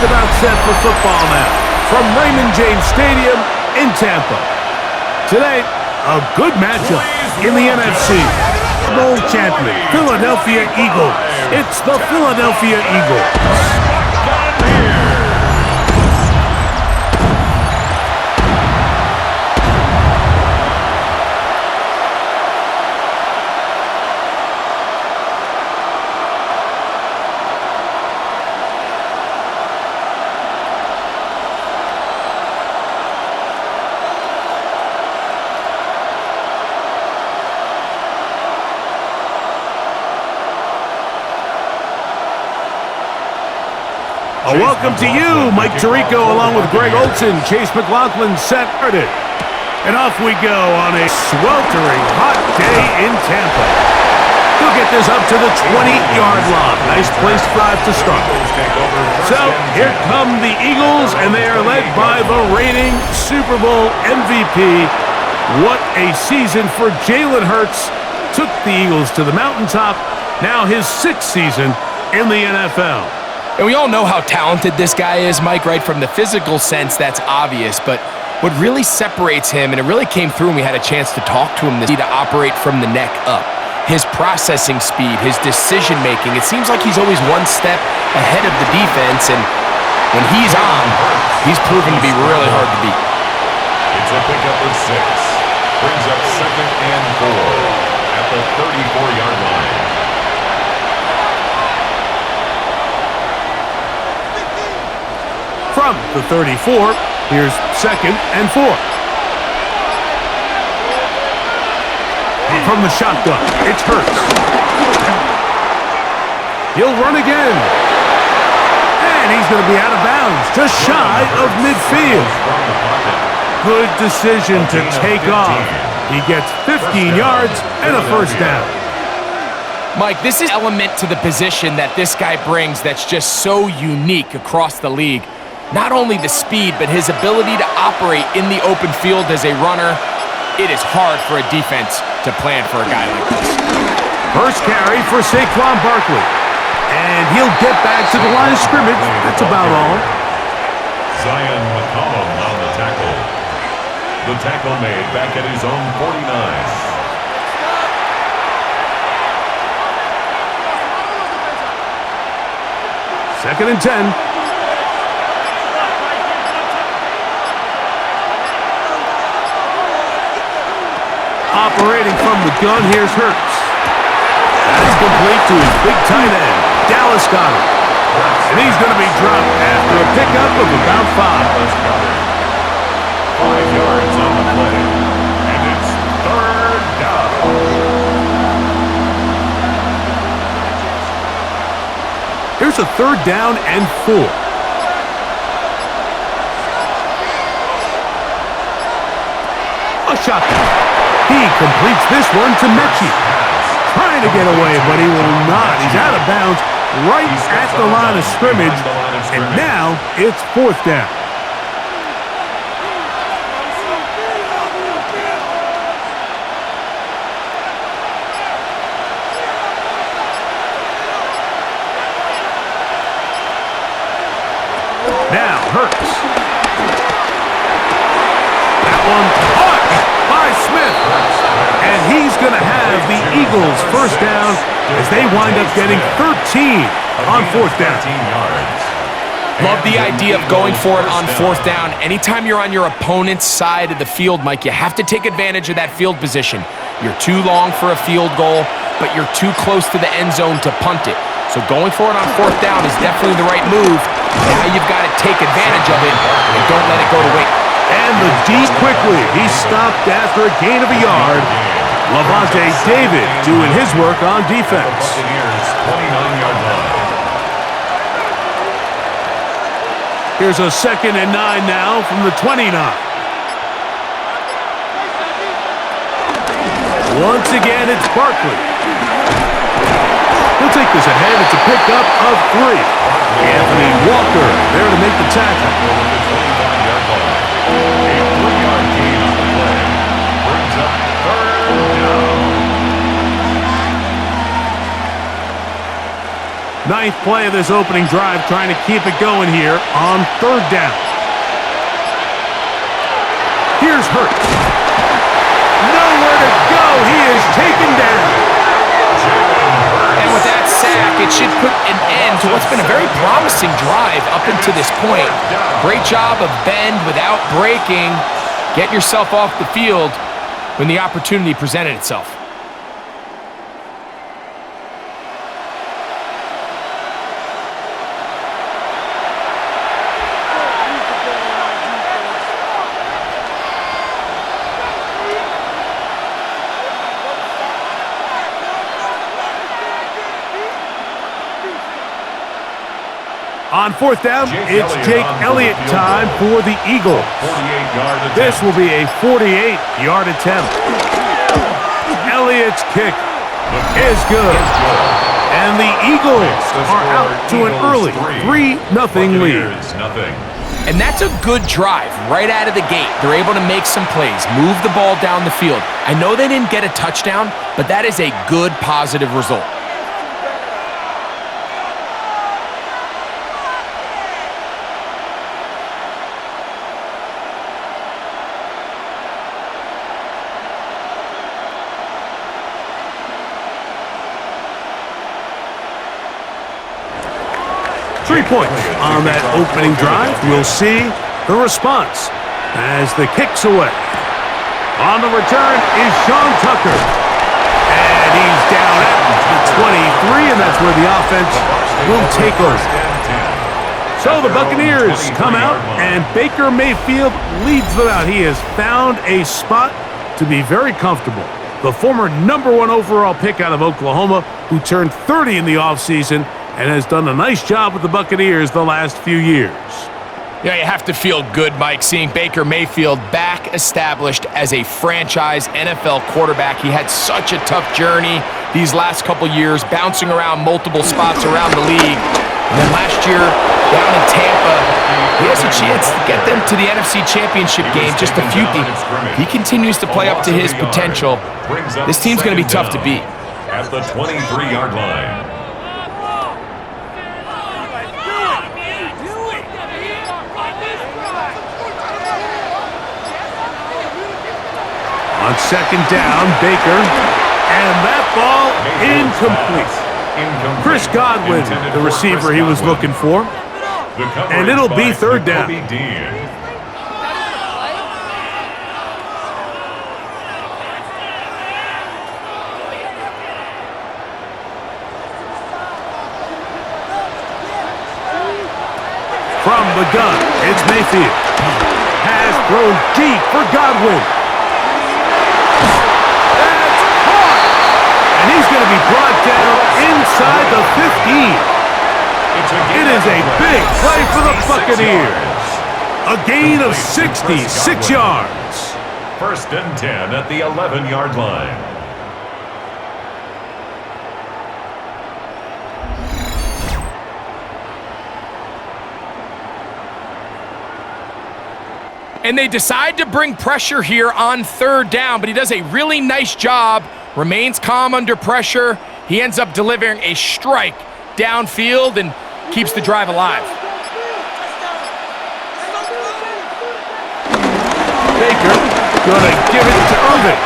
about set for football now from Raymond James Stadium in Tampa. Today, a good matchup in the NFC. Bowl champion, Philadelphia Eagles. It's the Philadelphia Eagles. A welcome to you, Mike Tirico, along with Greg Olson. Chase McLaughlin set it. And off we go on a sweltering hot day in Tampa. We'll get this up to the 20-yard line. Nice place drive to start. So here come the Eagles, and they are led by the reigning Super Bowl MVP. What a season for Jalen Hurts. Took the Eagles to the mountaintop. Now his 6th season in the NFL. And we all know how talented this guy is, Mike, right? From the physical sense, that's obvious. But what really separates him, and it really came through when we had a chance to talk to him, to operate from the neck up. His processing speed, his decision-making, it seems like he's always one step ahead of the defense. And when he's on, he's proven to be really hard to beat. It's a pickup of 6. Brings up 2nd and 4 at the 34-yard line. From the 34, here's 2nd and 4. From the shotgun, it's Hurts. He'll run again. And he's going to be out of bounds, just shy of midfield. Good decision to take off. He gets 15 yards and a first down. Mike, this is an element to the position that this guy brings that's just so unique across the league. Not only the speed, but his ability to operate in the open field as a runner. It is hard for a defense to plan for a guy like this. First carry for Saquon Barkley. And he'll get back to the line of scrimmage. That's about all. Zion McCollum on the tackle. The tackle made back at his own 49. 2nd and 10. Operating from the gun, here's Hurts. That's complete to his big tight end, Dallas Goedert. And he's going to be dropped after a pickup of about 5. 5 yards on the play. And it's 3rd down. Here's a 3rd down and 4. A shotgun. He completes this one to Mechie. Trying to get away, but he will not. He's out of bounds right at the line of scrimmage. And now it's 4th down. Now Hurts. That one caught by Smith. And he's going to have the Eagles first down as they wind up getting 13 on 4th down. Love the idea of going for it on 4th down. Anytime you're on your opponent's side of the field, Mike, you have to take advantage of that field position. You're too long for a field goal, but you're too close to the end zone to punt it. So going for it on 4th down is definitely the right move. Now you've got to take advantage of it and don't let it go to waste. And the D quickly. He stopped after a gain of a yard. Lavonte David doing his work on defense. Buccaneers 29-yard line. Here's a 2nd and 9 now from the 29. Once again, it's Barkley. He'll take this ahead. It's a pickup of 3. Anthony Walker there to make the tackle. A 3-yard gain on the play. Brings up 3rd down. Ninth play of this opening drive, trying to keep it going here on third down. Here's Hurts. Nowhere to go. He is taken down. And with that sack, it should put an end to what's been a very promising drive up until this point. Great job of bend without breaking. Get yourself off the field when the opportunity presented itself. On fourth down, it's Jake Elliott time for the Eagles. This will be a 48-yard attempt. Elliott's kick is good. And the Eagles are out to an early 3-0 lead. And that's a good drive right out of the gate. They're able to make some plays, move the ball down the field. I know they didn't get a touchdown, but that is a good, positive result. Three points on that opening drive. We'll see the response as the kick's away. On the return is Sean Tucker. And he's down at the 23, and that's where the offense will take over. So the Buccaneers come out, and Baker Mayfield leads them out. He has found a spot to be very comfortable. The former #1 overall pick out of Oklahoma, who turned 30 in the offseason, and has done a nice job with the Buccaneers the last few years. Yeah, you have to feel good, Mike, seeing Baker Mayfield back established as a franchise NFL quarterback. He had such a tough journey these last couple years, bouncing around multiple spots around the league. And then last year, down in Tampa, he has a chance to get them to the NFC Championship game, just a few things. He continues to play up to his potential. This team's going to be tough to beat. At the 23-yard line. On second down, Baker, and that ball incomplete. Chris Godwin, the receiver he was looking for, and it'll be third down. From the gun, it's Mayfield. Has thrown deep for Godwin. And he's going to be brought down inside the 15. It is a big play for the Buccaneers. A gain of 66 yards. First and 10 at the 11-yard line. And they decide to bring pressure here on third down, but he does a really nice job, remains calm under pressure. He ends up delivering a strike downfield and keeps the drive alive. Baker gonna give it to Irvin,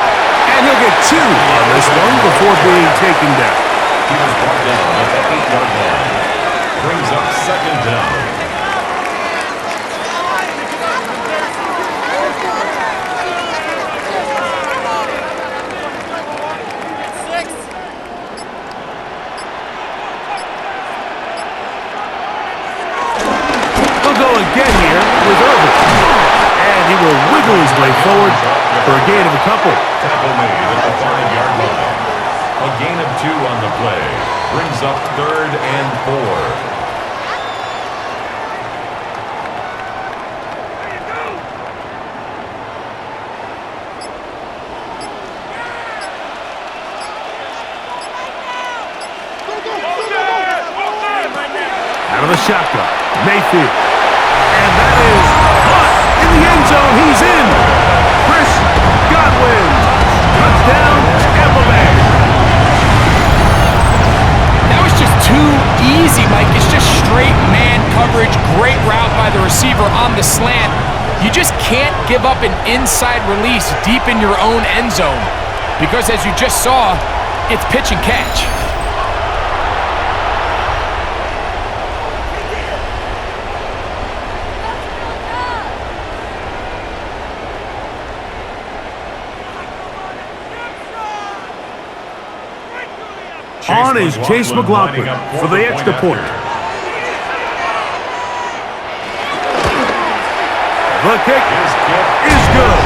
and he'll get 2 on this one before being taken down. He was brought down at the 8-yard line. Brings up second down. Again here with Irvin. And he will wiggle his way forward for a gain of a couple. Tackle made at the 5-yard line. A gain of 2 on the play. Brings up third and 4. Out of the shotgun, Mayfield. And that is caught in the end zone. He's in. Chris Godwin. Touchdown, Tampa Bay. That was just too easy coverage. Great route by the receiver on the slant. You just can't give up an inside release deep in your own end zone because, as you just saw, it's pitch and catch. On is Chase McLaughlin for the extra point. The kick is good.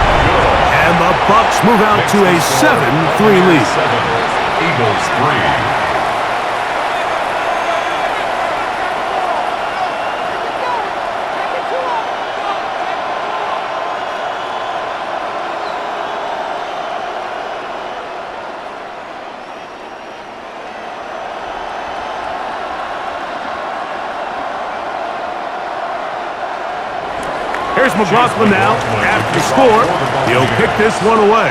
And the Bucs move out to a 7-3 lead. Eagles 3. Here's McLaughlin now. After the score, he'll kick this one away.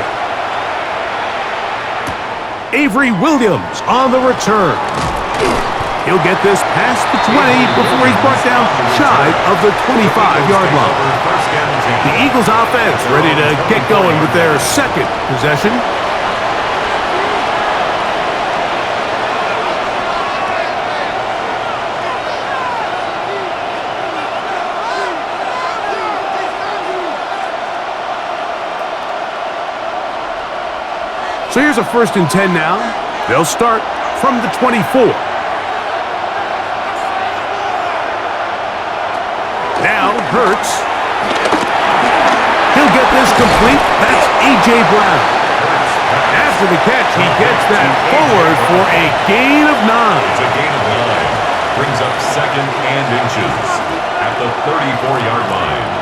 Avery Williams on the return. He'll get this past the 20 before he's brought down shy of the 25-yard line. The Eagles offense ready to get going with their second possession. So here's a 1st and 10 now. They'll start from the 24. Now Hurts. He'll get this complete. That's A.J. Brown. After the catch, he gets that forward for a gain of 9. It's a gain of 9. Brings up 2nd and inches at the 34-yard line.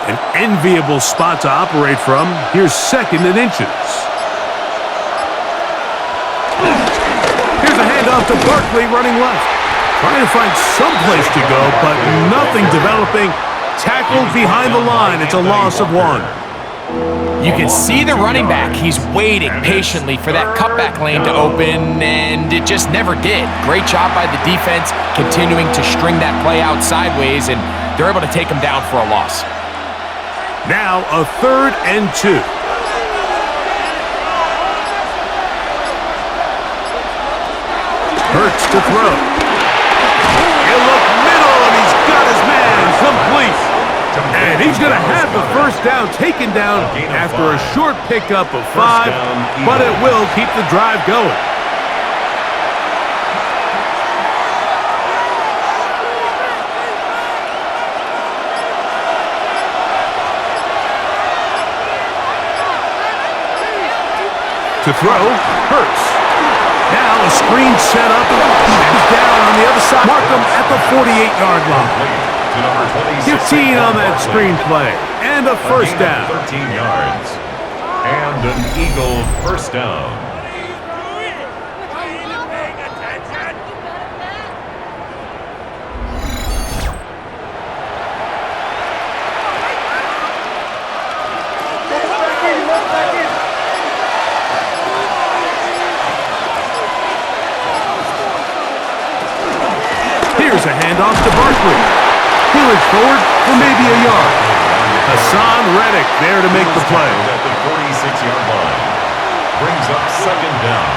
An enviable spot to operate from. Here's 2nd and inches. Here's a handoff to Barkley running left. Trying to find some place to go, but nothing developing. Tackled behind the line. It's a loss of 1. You can see the running back. He's waiting patiently for that cutback lane to open, and it just never did. Great job by the defense continuing to string that play out sideways, and they're able to take him down for a loss. Now a 3rd and 2. Hurts to throw. He'll look middle, and he's got his man complete. And he's going to have the 1st down taken down after a short pickup of 5, but it will keep the drive going. To throw, Hurts. Now a screen set up, and he's down on the other side. Markham at the 48-yard line. 15 on that screen play, and a 1st down. 13 yards, and an Eagle 1st down. Here's a handoff to Barkley. He'll forward for maybe a yard. Hassan Reddick there to make the play. At the 46-yard line. Brings up 2nd down.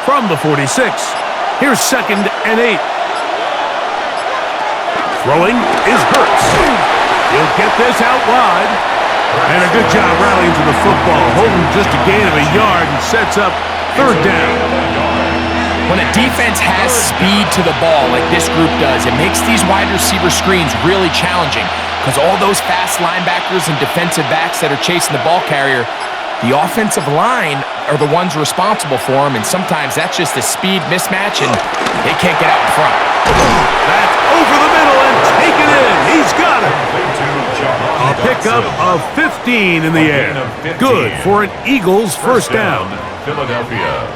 From the 46, here's 2nd and 8. Throwing is Hurts. He'll get this out wide. And a good job rallying to the football, holding just a gain of a yard and sets up 3rd down. When a defense has speed to the ball like this group does, it makes these wide receiver screens really challenging because all those fast linebackers and defensive backs that are chasing the ball carrier, the offensive line are the ones responsible for them, and sometimes that's just a speed mismatch, and they can't get out in front. That's over the middle and taken in. He's got it. A pickup of 15 in the air. Good for an Eagles 1st down. Philadelphia.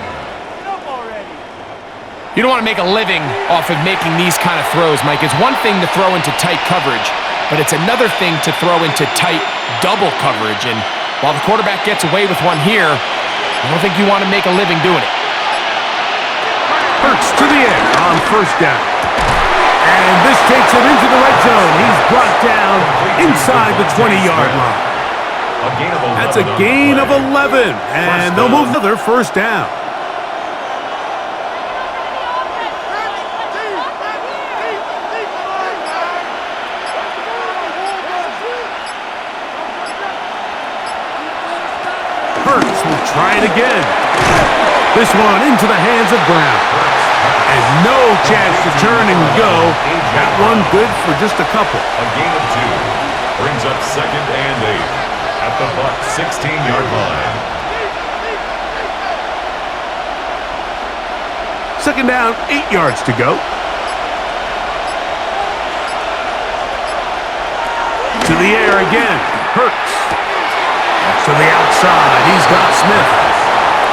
You don't want to make a living off of making these kind of throws, Mike. It's one thing to throw into tight coverage, but it's another thing to throw into tight double coverage. And while the quarterback gets away with one here, I don't think you want to make a living doing it. Hurts to the air on first down. And this takes him into the red zone. He's brought down inside the 20-yard line. That's a gain of 11, and they'll move another first down. Hurts will try it again. This one into the hands of Brown. And no chance to turn and go. That one good for just a couple. A gain of 2 brings up 2nd and 8 at the Bucs 16-yard line. 2nd down, 8 yards to go. To the air again. Hurts. To the outside. He's got Smith.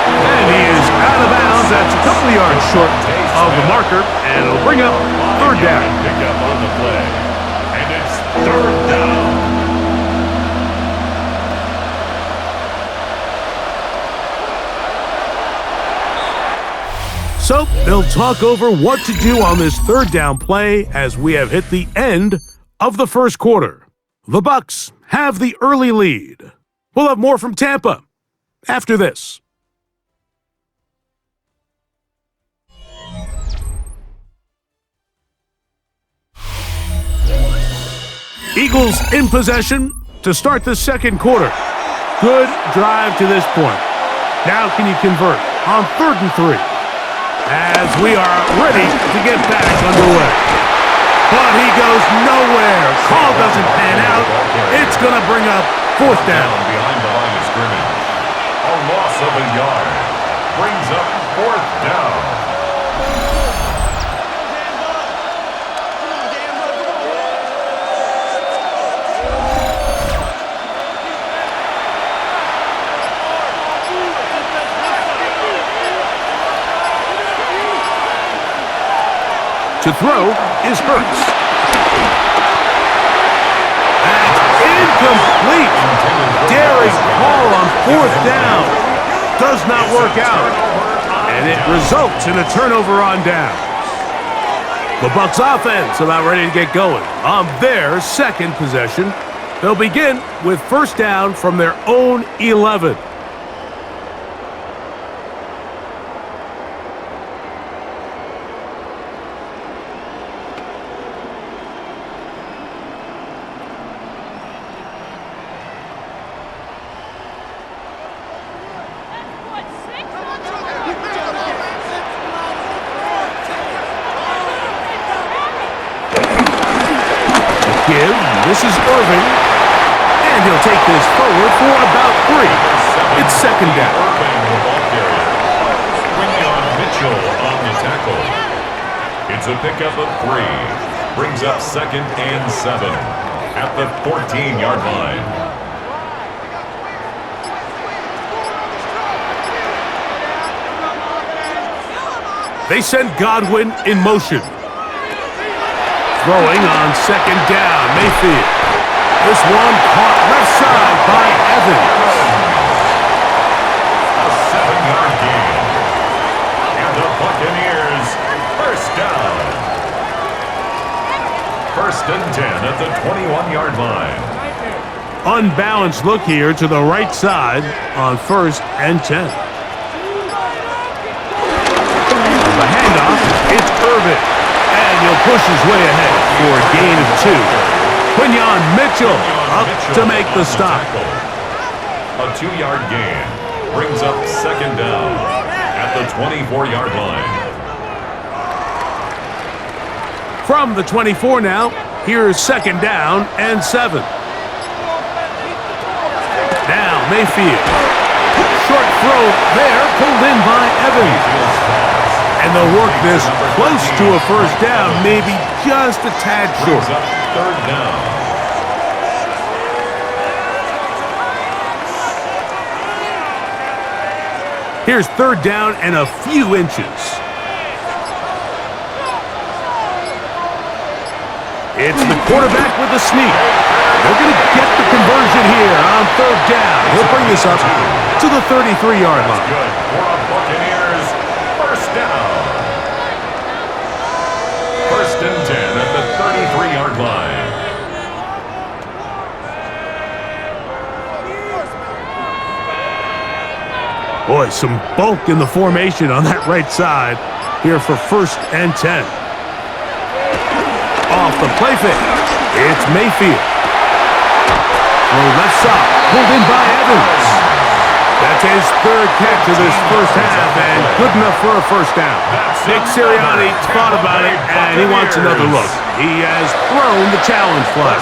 And he is out of bounds. That's a couple of yards short of the marker. And it'll bring up 3rd down. Picked up on the play. And it's 3rd down. So they'll talk over what to do on this 3rd down play as we have hit the end of the first quarter. The Bucs have the early lead. We'll have more from Tampa after this. Eagles in possession to start the 2nd quarter. Good drive to this point. Now can you convert on 3rd and 3? As we are ready to get back underway. But he goes nowhere. Call doesn't pan out. It's going to bring up 4th down. Behind the line of scrimmage. A loss of a yard brings up 4th down. To throw is Hurts. That's incomplete. Daring call on 4th down. Does not work out. And it results in a turnover on down. The Bucs offense about ready to get going on their 2nd possession. They'll begin with 1st down from their own 11. This is Irving, and he'll take this forward for about 3. It's 2nd down. Mitchell on the tackle. It's a pickup of 3. Brings up 2nd and 7 at the 14-yard line. They send Godwin in motion. Throwing on 2nd down, Mayfield. This one caught left side by Evans. A 7-yard gain. And the Buccaneers, 1st down. 1st and 10 at the 21-yard line. Unbalanced look here to the right side on 1st and 10. The handoff, it's Irving. And he'll push his way ahead for a gain of 2. Quinyon Mitchell up to make the stop. A 2-yard gain brings up 2nd down at the 24-yard line. From the 24 now, here's 2nd down and 7. Now Mayfield. Short throw there, pulled in by Evans. And they'll work this close to a 1st down, maybe just a tad short. Up 3rd down. Here's 3rd down and a few inches. It's the quarterback with the sneak. They're going to get the conversion here on third down. He'll bring this up to the 33-yard line. Good for a Buccaneers first down. First and 10 at the 33-yard line. Boy, some bulk in the formation on that right side here for first and 10. Off the play fake. It's Mayfield. Throw left side. Pulled in by Evans. That's his third catch of this first half, and good enough for a first down. Nick Sirianni thought about it, and he wants another look. He has thrown the challenge flag.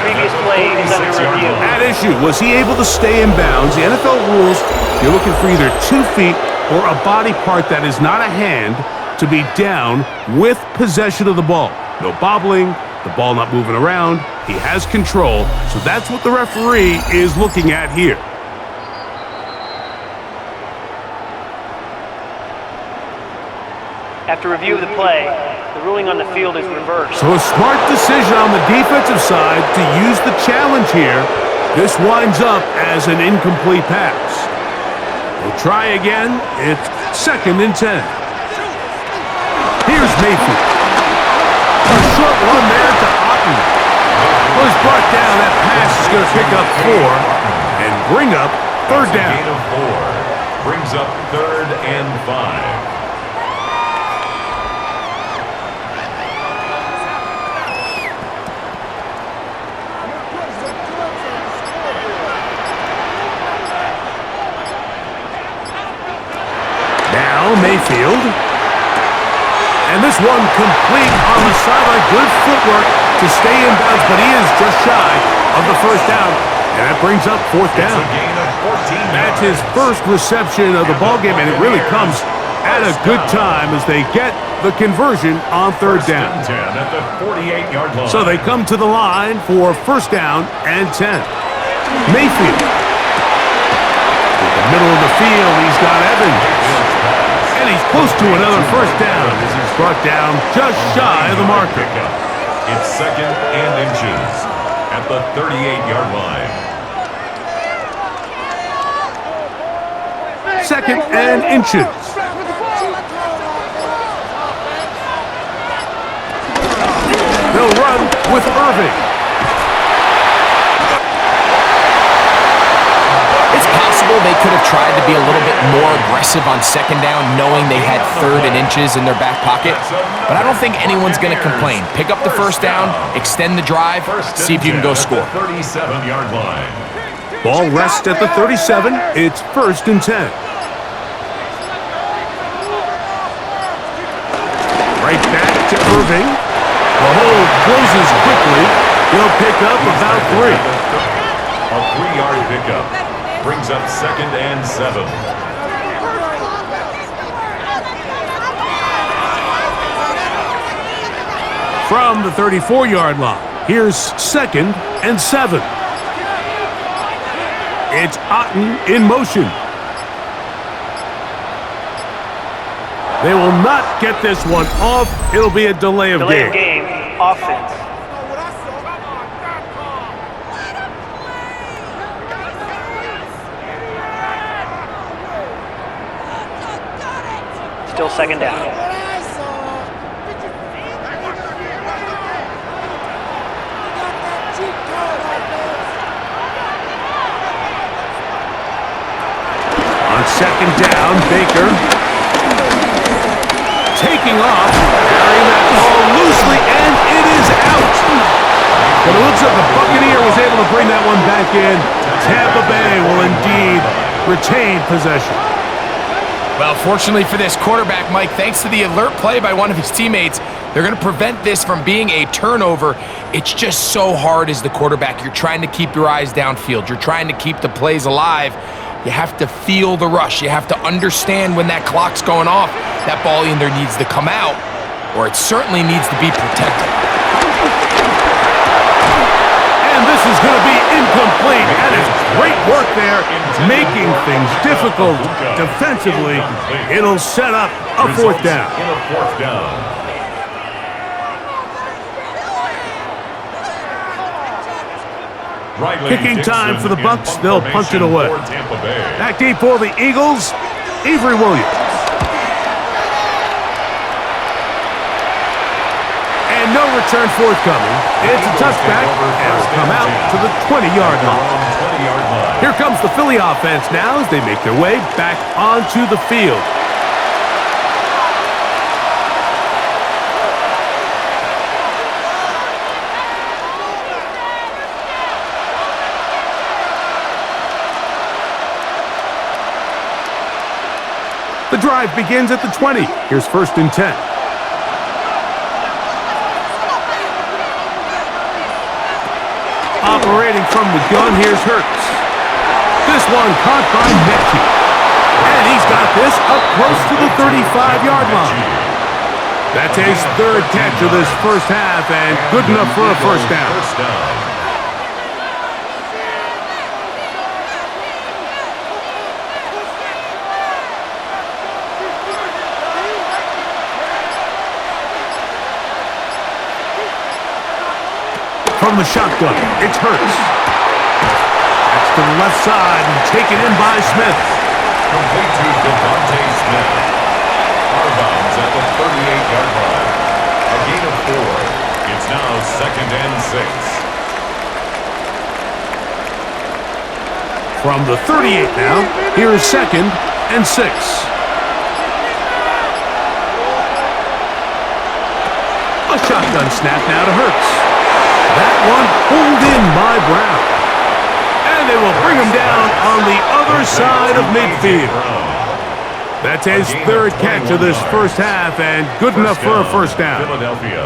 Previous play is under review. At issue, was he able to stay in bounds? The NFL rules, you're looking for either 2 feet or a body part that is not a hand to be down with possession of the ball. No bobbling, the ball not moving around. He has control, so that's what the referee is looking at here. After review of the play, the ruling on the field is reversed. So a smart decision on the defensive side to use the challenge here. This winds up as an incomplete pass. We'll try again. It's second and 10. Here's Mayfield. A short one there to Otten. Was brought down. That pass is going to pick up 4 and bring up third down. Gain of 4 brings up third and 5. Mayfield. And this one complete on the sideline. Good footwork to stay in bounds, but he is just shy of the first down. And that brings up fourth down. It's a gain of 14 That's his first reception of the ballgame, and it really comes at a good time as they get the conversion on third down. First and 10 at the 48-yard line. So they come to the line for first down and 10. Mayfield. In the middle of the field, he's got Evans. And he's close to another first down as he's brought down just shy of the marker. It's second and inches at the 38-yard line. Second and inches. They'll run with Irving. They could have tried to be a little bit more aggressive on second down, knowing they had third and inches in their back pocket. But I don't think anyone's going to complain. Pick up the first down, extend the drive, see if you can go score. 37-yard line. Ball rests at the 37. It's first and 10. Right back to Irving. The hold closes quickly. He'll pick up about 3. A 3-yard pickup. Brings up second and 7. From the 34-yard line, here's second and 7. It's Otten in motion. They will not get this one off. It'll be a delay of game. Delay of game, offense. Still second down. On second down, Baker taking off, carrying that ball loosely, and it is out. But it looks like the Buccaneer was able to bring that one back in. Tampa Bay will indeed retain possession. Well, fortunately for this quarterback, Mike, thanks to the alert play by one of his teammates, they're going to prevent this from being a turnover. It's just so hard as the quarterback. You're trying to keep your eyes downfield. You're trying to keep the plays alive. You have to feel the rush. You have to understand when that clock's going off. That ball either needs to come out or it certainly needs to be protected. And this is going to be incomplete. That is great work there, making things difficult defensively. It'll set up a fourth down. Kicking time for the Bucks. They'll punch it away. Back deep for the Eagles, Avery Williams. And no return forthcoming. It's a touchback, and it'll come out to the 20-yard line. Here comes the Philly offense now as they make their way back onto the field. The drive begins at the 20. Here's 1st and 10. Operating from the gun, here's Hurts. This one caught by Metchie. And he's got this up close to the 35-yard line. That's his 3rd catch of this first half, and good enough for a first down. From the shotgun, it's Hurts. That's to the left side and taken in by Smith. Complete to Devontae Smith. Out of bounds at the 38-yard line. A gain of 4. It's now 2nd and 6. From the 38 now, here is 2nd and 6. A shotgun snap now to Hurts. That one pulled in by Brown. And they will bring him down on the other side of midfield. That's his 3rd catch of this first half, and good enough for a first down. Philadelphia.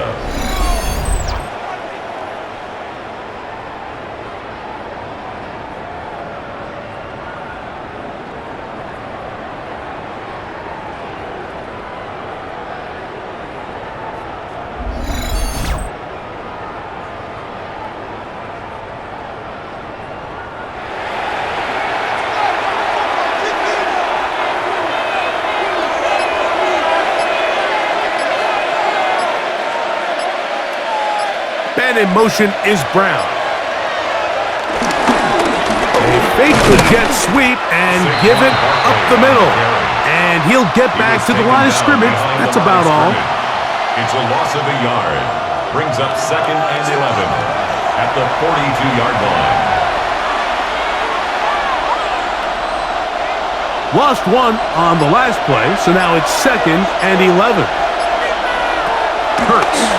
And in motion is Brown. They fake the jet sweep and give it up the middle. And he'll get back to the line of scrimmage. That's about all. It's a loss of a yard. Brings up 2nd and 11 at the 42-yard line. Lost 1 on the last play, so now it's 2nd and 11. Hurts.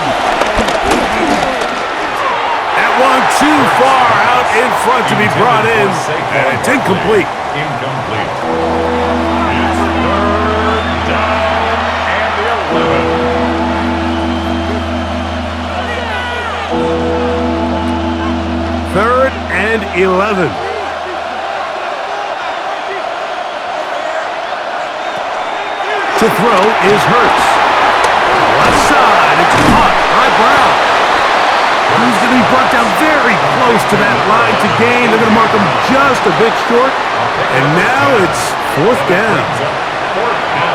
One too far out in front to be brought in, and it's incomplete. Incomplete. It's 3rd down and 11. 3rd and 11. To throw is Hurts. Left side, it's caught by Brown. He's going to be brought down very close to that line to gain. They're going to mark him just a bit short. And now it's 4th down.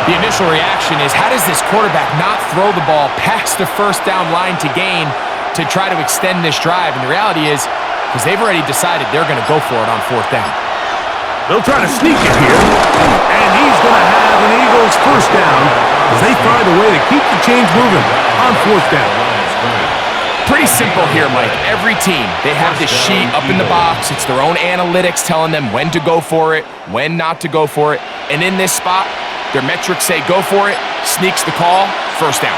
The initial reaction is, how does this quarterback not throw the ball past the 1st down line to gain to try to extend this drive? And the reality is, because they've already decided they're going to go for it on 4th down. They'll try to sneak it here. And he's going to have an Eagles first down as they find a way to keep the chains moving on 4th down. Pretty simple here, Mike. Every team, they have this sheet up in the box. It's their own analytics telling them when to go for it, when not to go for it. And in this spot, their metrics say go for it, sneaks the call, first down.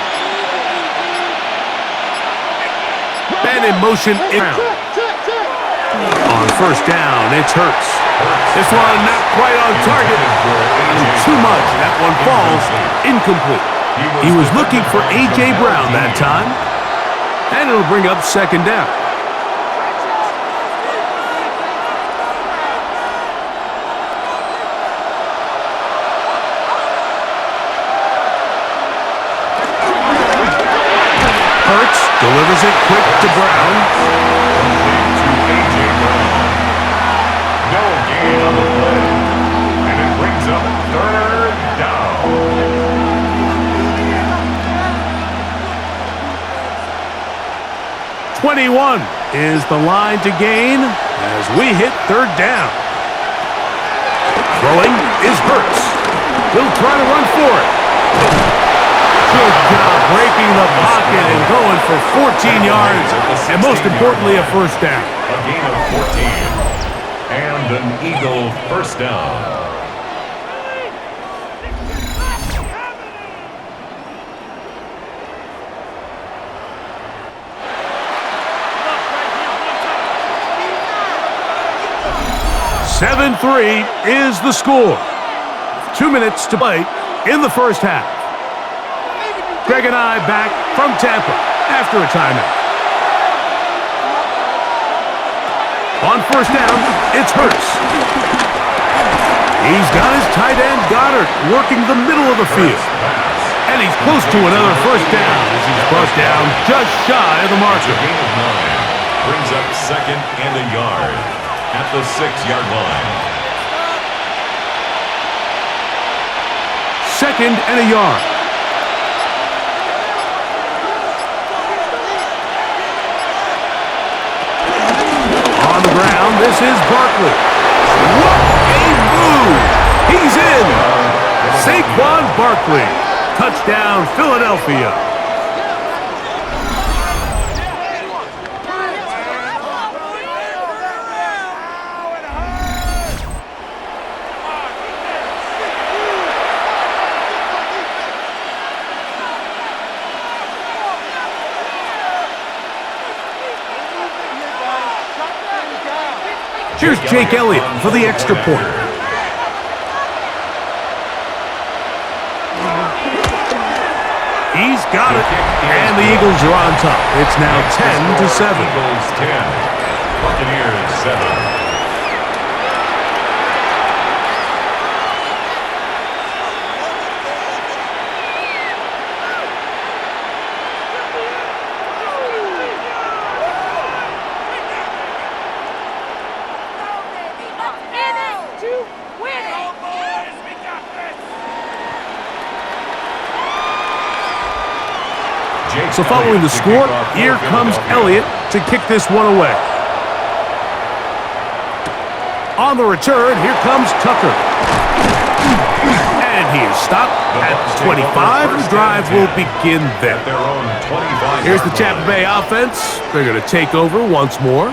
And in motion, on 1st down, it's Hurts. This one not quite on target. Too much. That one falls incomplete. He was looking for A.J. Brown that time. And it'll bring up 2nd down. Hurts delivers it quick to Brown. A.J. Brown. No gain on the play. And it brings up 3rd down. 21 is the line to gain. as we hit third down. Throwing is Hurts. He'll try to run for it. Good job breaking the pocket and going for 14 yards, and most importantly, a first down. A gain of 14. And an Eagle first down. (7-3) is the score. 2 minutes to play in the first half. Greg and I back from Tampa after a timeout. On first down, it's Hurts. He's got his tight end, Goddard, working the middle of the field. And he's close to another first down as he's brought down just shy of the marker. Gain of 9 brings up second and a yard at the 6-yard line. Second and a yard. On the ground, this is Barkley. What a move! He's in! Saquon Barkley. Touchdown, Philadelphia. Here's Jake Elliott for the extra point. He's got it, and the Eagles are on top. It's now 10-7. Eagles 10, Buccaneers 7. So following the score, here comes Elliott to kick this one away. On the return, here comes Tucker. And he is stopped at the 25. The drive will begin there. Here's the Tampa Bay offense. They're going to take over once more.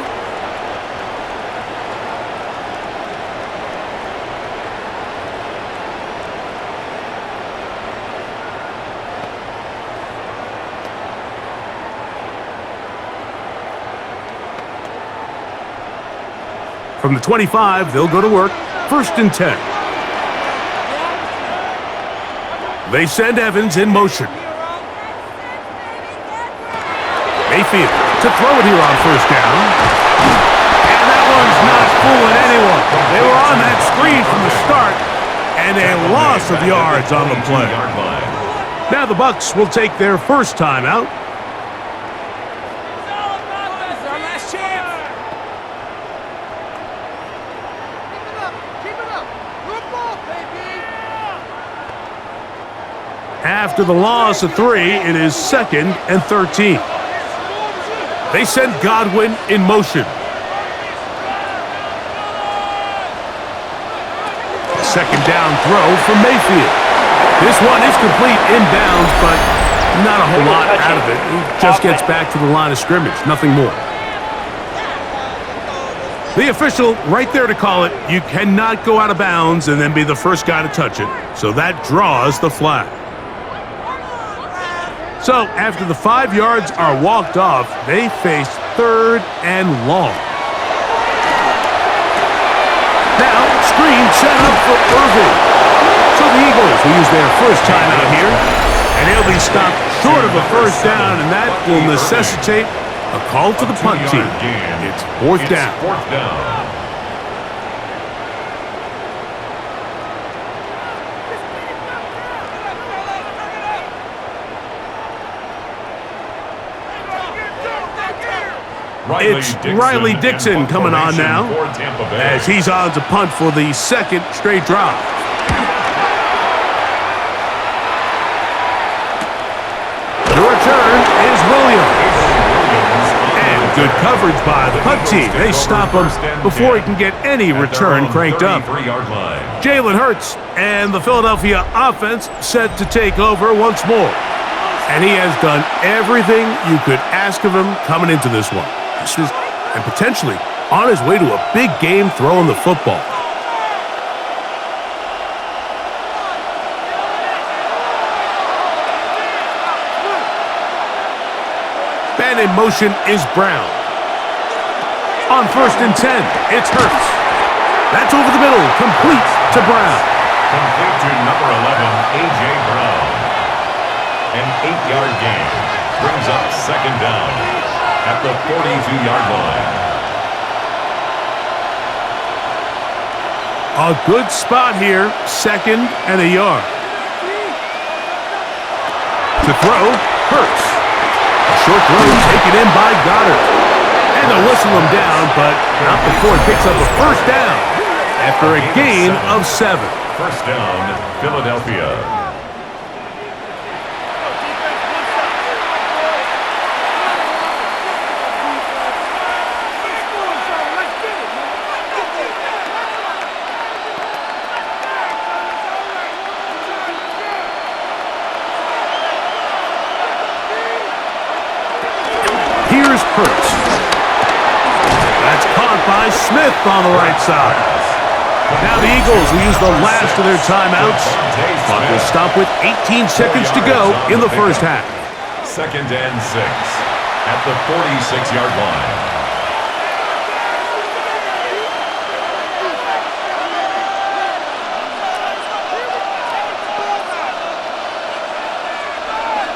From the 25, they'll go to work. 1st and 10. They send Evans in motion. Mayfield to throw it here on first down. And that one's not fooling anyone. They were on that screen from the start, and a loss of yards on the play. Now the Bucs will take their first timeout. After the loss of 3, it is 2nd and 13. They send Godwin in motion. Second down throw from Mayfield. This one is complete inbounds, but not a whole lot out of it. He just gets back to the line of scrimmage, nothing more. The official right there to call it. You cannot go out of bounds and then be the first guy to touch it. So that draws the flag. So, after the 5 yards are walked off, they face 3rd and long. Now, screen set up for Irving. So the Eagles will use their first timeout here, and they'll be stopped short of a first down, and that will necessitate a call to the punt team. It's 4th down. It's Riley Dixon coming on now as he's on to punt for the 2nd straight drive. The return is Williams. And Good coverage by the punt team. They stop him before he can get any return cranked up. Jalen Hurts and the Philadelphia offense set to take over once more. And he has done everything you could ask of him coming into this one. And potentially on his way to a big game throwing the football. Man in motion is Brown. On 1st and 10, it's Hurts. That's over the middle, complete to Brown. Complete to number 11, A.J. Brown. An 8-yard gain brings up 2nd down at the 42-yard line. A good spot here, 2nd and a yard. To throw, Hurts. A short throw taken in by Goddard. And they'll whistle him down, but not before he picks up a 1st down after a gain of 7. 1st down, Philadelphia. Here's Hurts. That's caught by Smith on the right side. Now the Eagles will use the last of their timeouts. Clock will stop with 18 seconds to go in the 1st half. 2nd and 6 at the 46-yard line.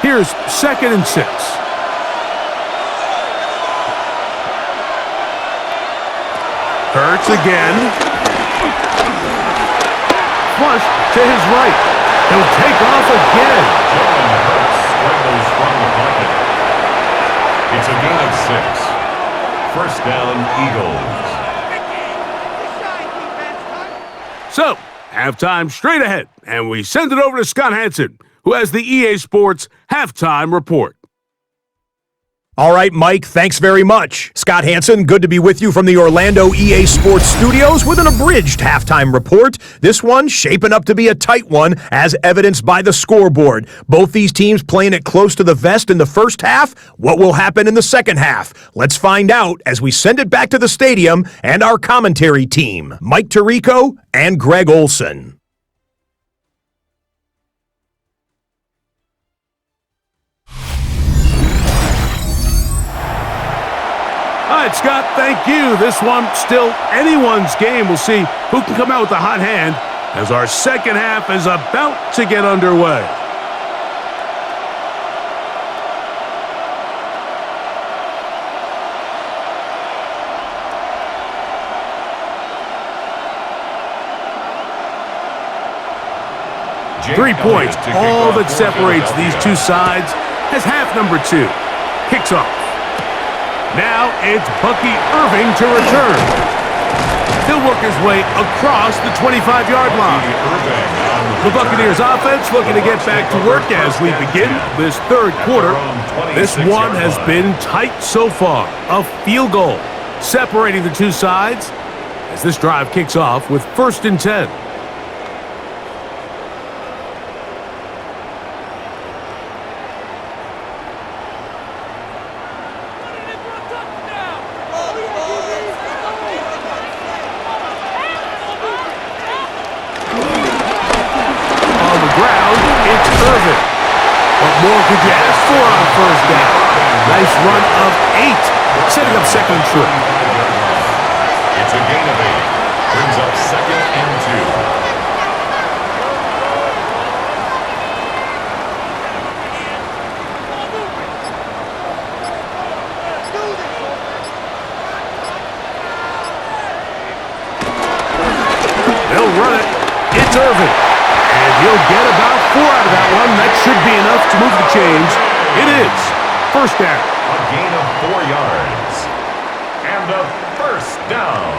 Here's 2nd and 6. Hurts again. Flush to his right. He'll take off again. Jalen Hurts scrambles from the pocket. It's a gain of 6. 1st down, Eagles. So, halftime straight ahead, and we send it over to Scott Hansen, who has the EA Sports halftime report. All right, Mike, thanks very much. Scott Hansen, good to be with you from the Orlando EA Sports Studios with an abridged halftime report. This one shaping up to be a tight one, as evidenced by the scoreboard. Both these teams playing it close to the vest in the 1st half. What will happen in the 2nd half? Let's find out as we send it back to the stadium and our commentary team, Mike Tirico and Greg Olson. All right, Scott, thank you. This one still anyone's game. We'll see who can come out with the hot hand as our 2nd half is about to get underway. Three points, all that separates these two sides, as half number 2 kicks off. Now it's Bucky Irving to return. He'll work his way across the 25-yard line. The Buccaneers offense looking to get back to work as we begin this 3rd quarter. This one has been tight so far. A field goal separating the two sides as this drive kicks off with 1st and 10. More could you ask for on 1st down? Nice run of 8, setting up 2nd and short. It's a gain of 8. Brings up 2nd and 2. They'll run it. It's Irving. And he'll get about 4 out of that one. That should be enough to move the chains. It is 1st down. A gain of 4 yards. And a 1st down.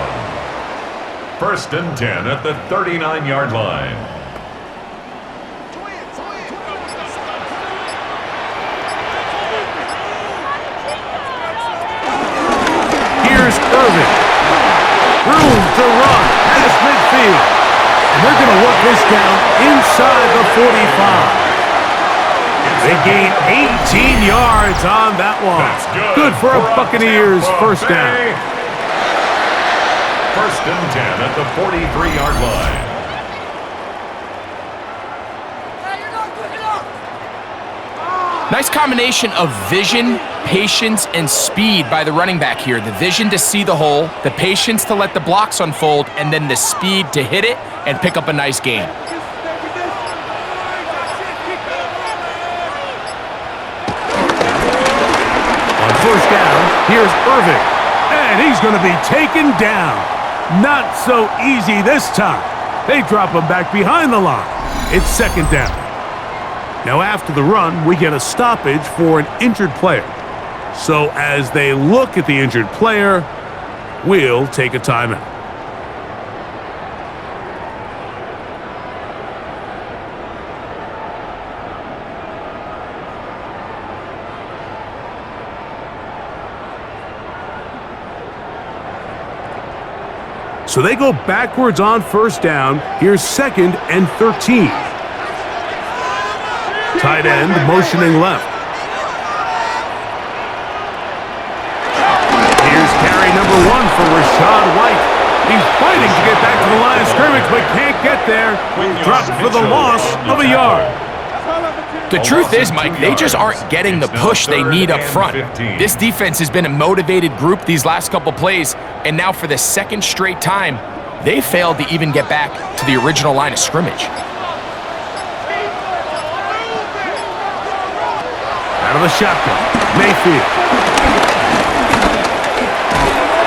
1st and 10 at the 39-yard line. to run past midfield. And they're going to work this down inside the 45. They gain 18 yards on that one. Good for a Buccaneers first down. First and 10 at the 43-yard line. Nice combination of vision, patience, and speed by the running back here. The vision to see the hole, the patience to let the blocks unfold, and then the speed to hit it and pick up a nice gain. On first down, here's Irving. And he's going to be taken down. Not so easy this time. They drop him back behind the line. It's second down. Now after the run, we get a stoppage for an injured player. So as they look at the injured player, we'll take a timeout. So they go backwards on first down. Here's second and 13. Tight end motioning left. Here's carry number 1 for Rashad White. He's fighting to get back to the line of scrimmage, but can't get there. Dropped for the loss of a yard. The truth is, Mike, they just aren't getting the push they need up front. This defense has been a motivated group these last couple plays, and now for the second straight time, they failed to even get back to the original line of scrimmage. Out of the shotgun, Mayfield.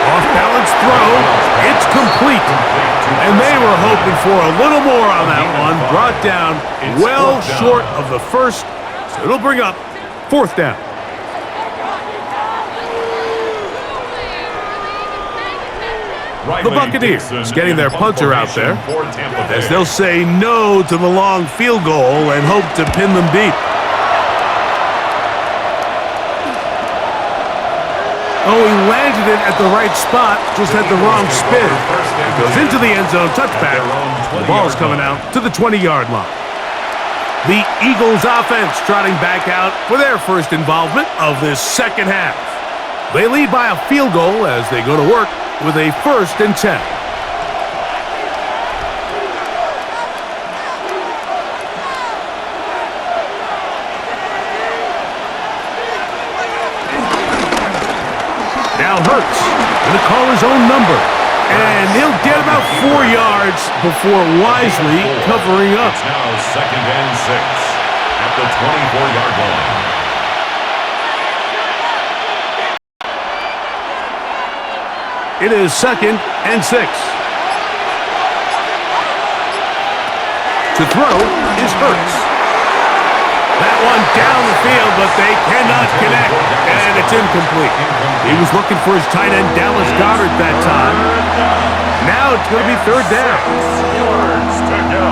Off-balance throw, it's complete. And they were hoping for a little more on that one. Brought down well short of the first, so it'll bring up fourth down. The Buccaneers getting their punter out there, as they'll say no to the long field goal and hope to pin them deep. Oh, he landed it at the right spot, just had the wrong spin. It goes into the end zone, touchback. The ball's coming out to the 20-yard line. The Eagles offense trotting back out for their first involvement of this second half. They lead by a field goal as they go to work with a first and 10. Now Hurts going to call his own number. And he'll get about 4 yards before wisely covering up. It's now second and 6 at the 24-yard line. It is second and 6. To throw is Hurts. That one down the field, but they cannot connect, and it's incomplete. He was looking for his tight end, Dallas Goedert, that time. Now it's going to be third down. 6 yards to go.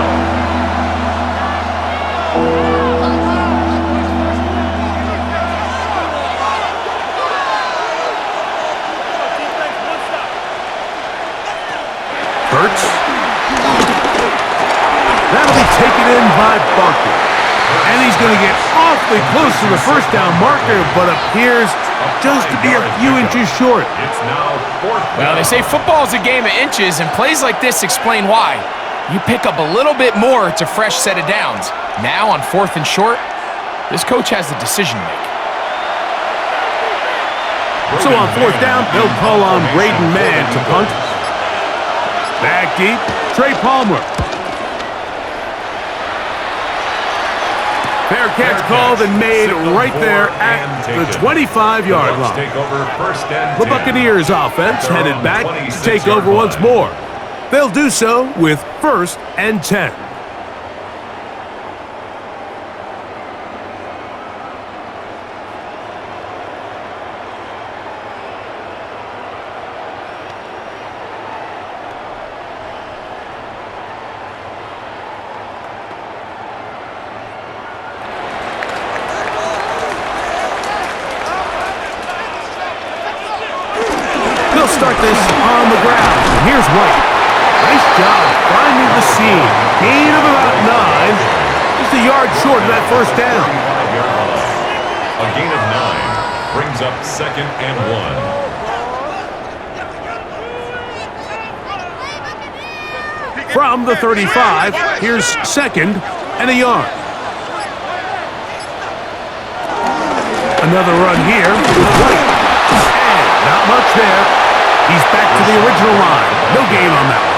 Hurts. That'll be taken in by Barkley. And he's going to get awfully close to the first down marker, but appears just to be a few inches short. It's now fourth down. Well, they say football is a game of inches, and plays like this explain why. You pick up a little bit more, it's a fresh set of downs. Now on fourth and short, this coach has a decision to make. So on fourth down, they'll call on Braden Mann to punt. Back deep, Trey Palmer. Fair catch called and made right there at the 25-yard line. The Buccaneers offense headed back to take over once more. They'll do so with first and 10. Start this on the ground. Here's White. Nice job finding the seam. Gain of about 9. Just a yard short of that first down. A gain of 9 brings up 2nd and 1. From the 35, here's 2nd and a yard. Another run here with White. And not much there. He's back to the original line. No gain on that one.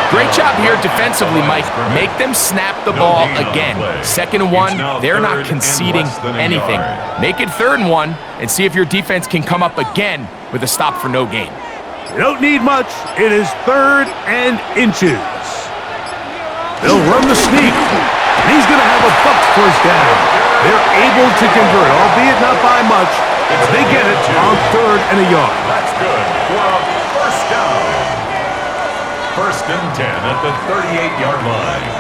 Great job here defensively, Mike. Make them snap the ball again. 2nd and 1, they're not conceding anything. Make it 3rd and 1 and see if your defense can come up again with a stop for no gain. You don't need much. It is 3rd and inches. They'll run the sneak. And he's going to have a Bucks first down. They're able to convert, albeit not by much. They get it on 3rd and a yard. That's good for a first down. 1st and 10 at the 38-yard line.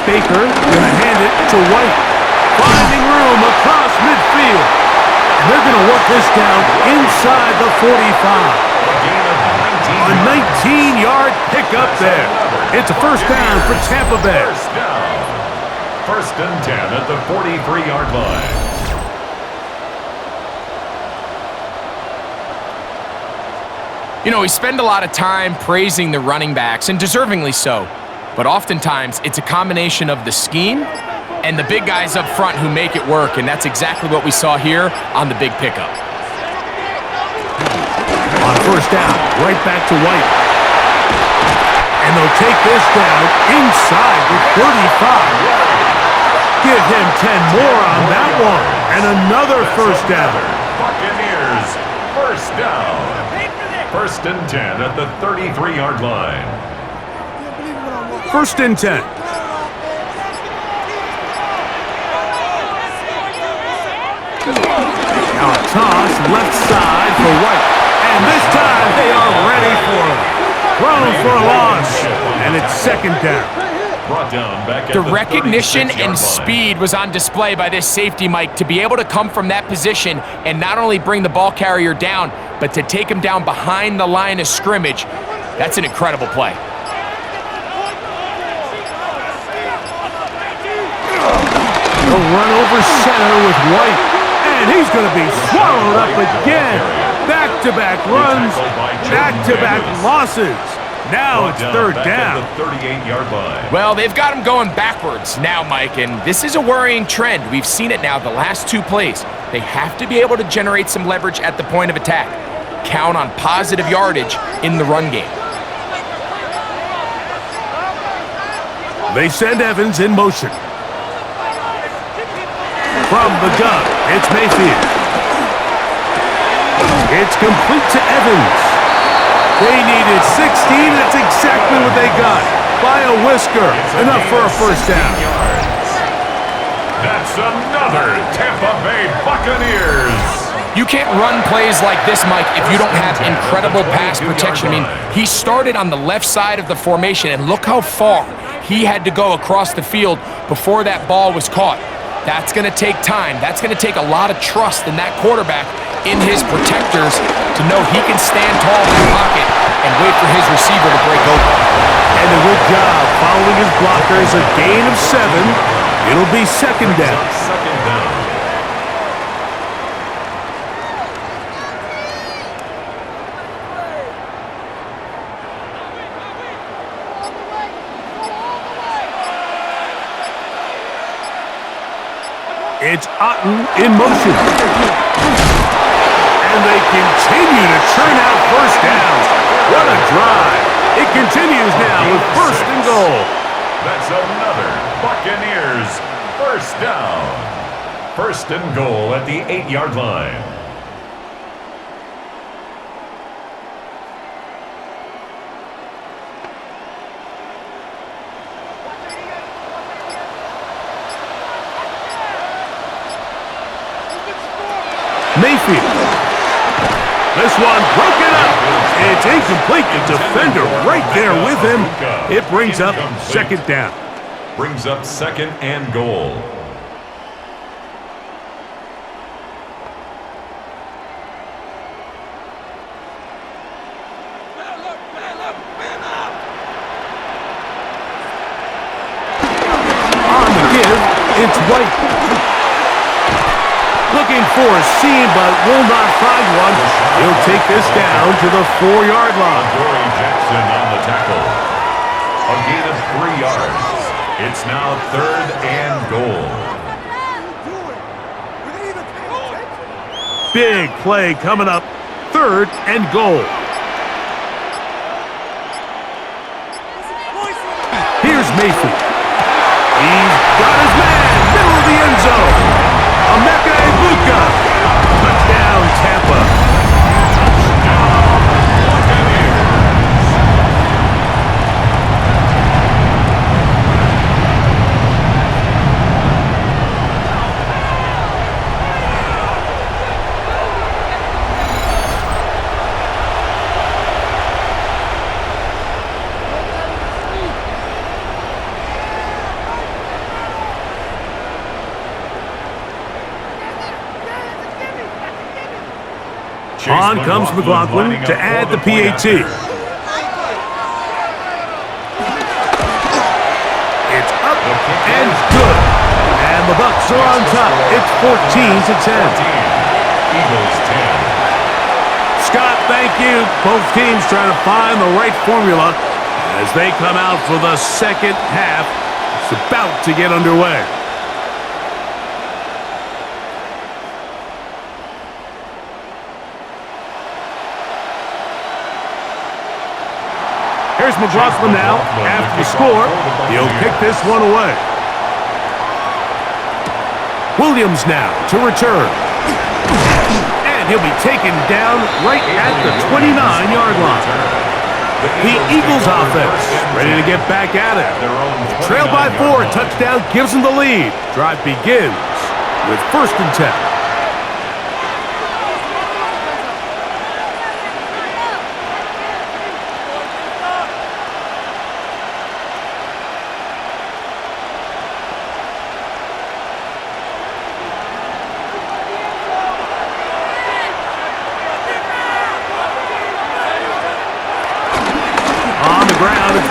Baker going to hand it to White. Finding room across midfield. And they're going to work this down inside the 45. A 19-yard pickup there. It's a first down for Tampa Bay. First down. 1st and 10 at the 43-yard line. You know, we spend a lot of time praising the running backs, and deservingly so. But oftentimes, it's a combination of the scheme and the big guys up front who make it work, and that's exactly what we saw here on the big pickup. On first down, right back to White. And they'll take this down inside the 35. Give him 10 more on that one. And another first down. Buccaneers, first down. 1st and 10 at the 33-yard line. 1st and 10. Now a toss left side for White. And this time they are ready for him. Thrown for a loss. And it's 2nd down. Brought down back at The recognition 36-yard and line. speed was on display by this safety, Mike, to be able to come from that position and not only bring the ball carrier down, but to take him down behind the line of scrimmage. That's an incredible play. A run over center with White. And he's going to be swallowed up again. Back-to-back runs, back-to-back losses. Now it's 3rd down. At the 38-yard line. Well, they've got him going backwards now, Mike, and this is a worrying trend. We've seen it now the last 2 plays. They have to be able to generate some leverage at the point of attack. Count on positive yardage in the run game. They send Evans in motion. From the gun, it's Mayfield. It's complete to Evans. They needed 16. That's exactly what they got. By a whisker. Enough for a first down. That's another Tampa Bay Buccaneers. You can't run plays like this, Mike, if you don't have incredible pass protection. I mean, he started on the left side of the formation, and look how far he had to go across the field before that ball was caught. That's going to take time. That's going to take a lot of trust in that quarterback in his protectors to know he can stand tall in that pocket and wait for his receiver to break open. And a good job following his blockers. A gain of 7. It'll be 2nd down. 2nd down. It's Otten in motion. And they continue to churn out first downs. What a drive. It continues now with 1st and goal. That's another Buccaneers first down. 1st and goal at the 8-yard line. Mayfield. This one broken up. It's incomplete. The defender right there with him. It brings up 2nd down. Brings up second and goal. On the give, it's White. Looking for a seam, but will not find one. He'll take this down to the 4-yard line. Dory Jackson on the tackle. A gain of 3 yards. It's now third and goal. Big play coming up. Third and goal. Here's Mayfield. He's got his man. Middle of the end zone. BUCS. Touchdown, Tampa. On comes McLaughlin to add the PAT. It's up and good. And the Bucs are on top. It's 14-10. Eagles 10. Scott, thank you. Both teams trying to find the right formula as they come out for the second half. It's about to get underway. Here's McLaughlin now. After the score, he'll kick this one away. Williams now to return. And he'll be taken down right at the 29-yard line. The Eagles offense ready to get back at it. Trailed by 4, touchdown gives them the lead. Drive begins with 1st and 10.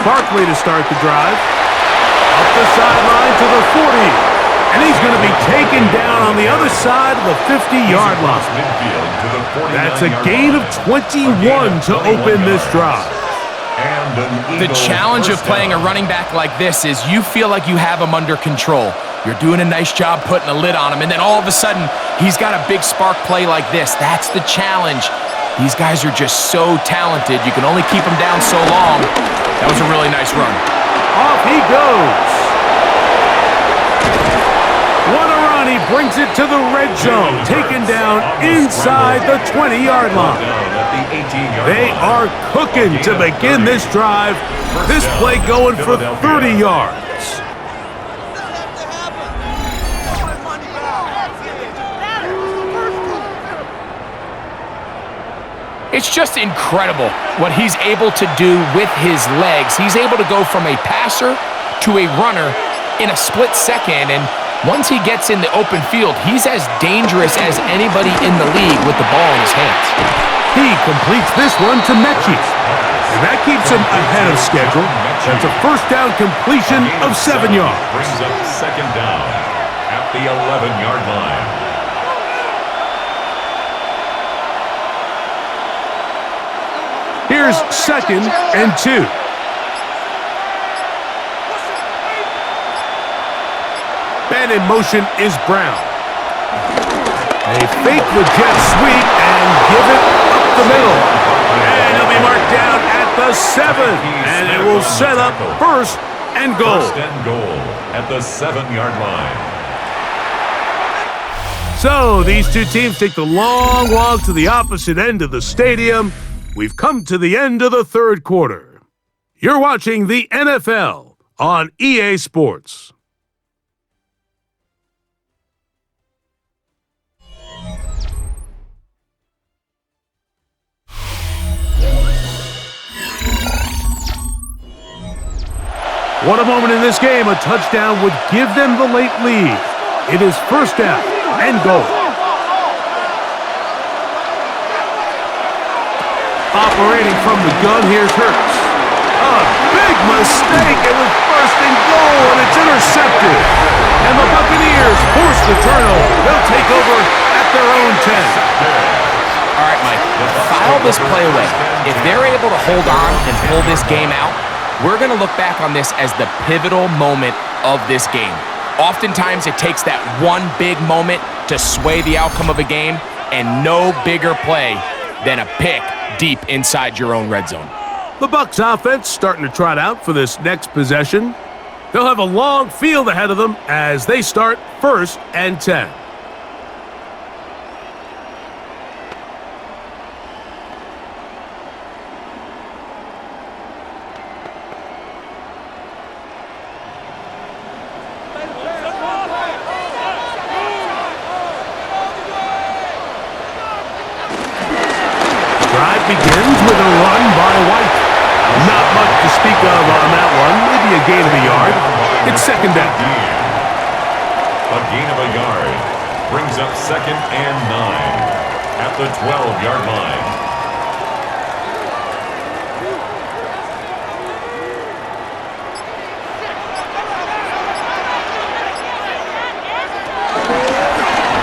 Barkley to start the drive. Up the sideline to the 40. And he's going to be taken down on the other side of the 50-yard line. That's a gain of 21 to open this drive. The challenge of playing a running back like this is you feel like you have him under control. You're doing a nice job putting a lid on him, and then all of a sudden, he's got a big spark play like this. That's the challenge. These guys are just so talented. You can only keep them down so long. That was a really nice run. Off he goes. What a run. He brings it to the red zone. Taken down inside the 20-yard line. They are cooking to begin this drive. This play going for 30 yards. It's just incredible what he's able to do with his legs. He's able to go from a passer to a runner in a split second, and once he gets in the open field, he's as dangerous as anybody in the league with the ball in his hands. He completes this one to Mechie, and that keeps him ahead of schedule. That's a 1st down completion of 7 yards. Brings up 2nd down at the 11-yard line. Here's 2nd and 2. And in motion is Brown. They fake the jet sweep and give it up the middle. And he'll be marked down at the 7. And it will set up 1st and goal. 1st and goal at the 7-yard line. So these two teams take the long walk to the opposite end of the stadium. We've come to the end of the 3rd quarter. You're watching the NFL on EA Sports. What a moment in this game. A touchdown would give them the late lead. It is first down and goal. Operating from the gun, here's Hurts. A big mistake. It was first and goal, and it's intercepted. And the Buccaneers force the turnover. They'll take over at their own 10. All right, Mike, file this play away. If they're able to hold on and pull this game out, we're going to look back on this as the pivotal moment of this game. Oftentimes, it takes that one big moment to sway the outcome of a game, and no bigger play than a pick deep inside your own red zone. The Bucs offense starting to trot out for this next possession. They'll have a long field ahead of them as they start first and 10. Drive begins with a run by White. Not much to speak of on that one. Maybe a gain of a yard. It's second down. A gain of a yard brings up second and 9 at the 12-yard line.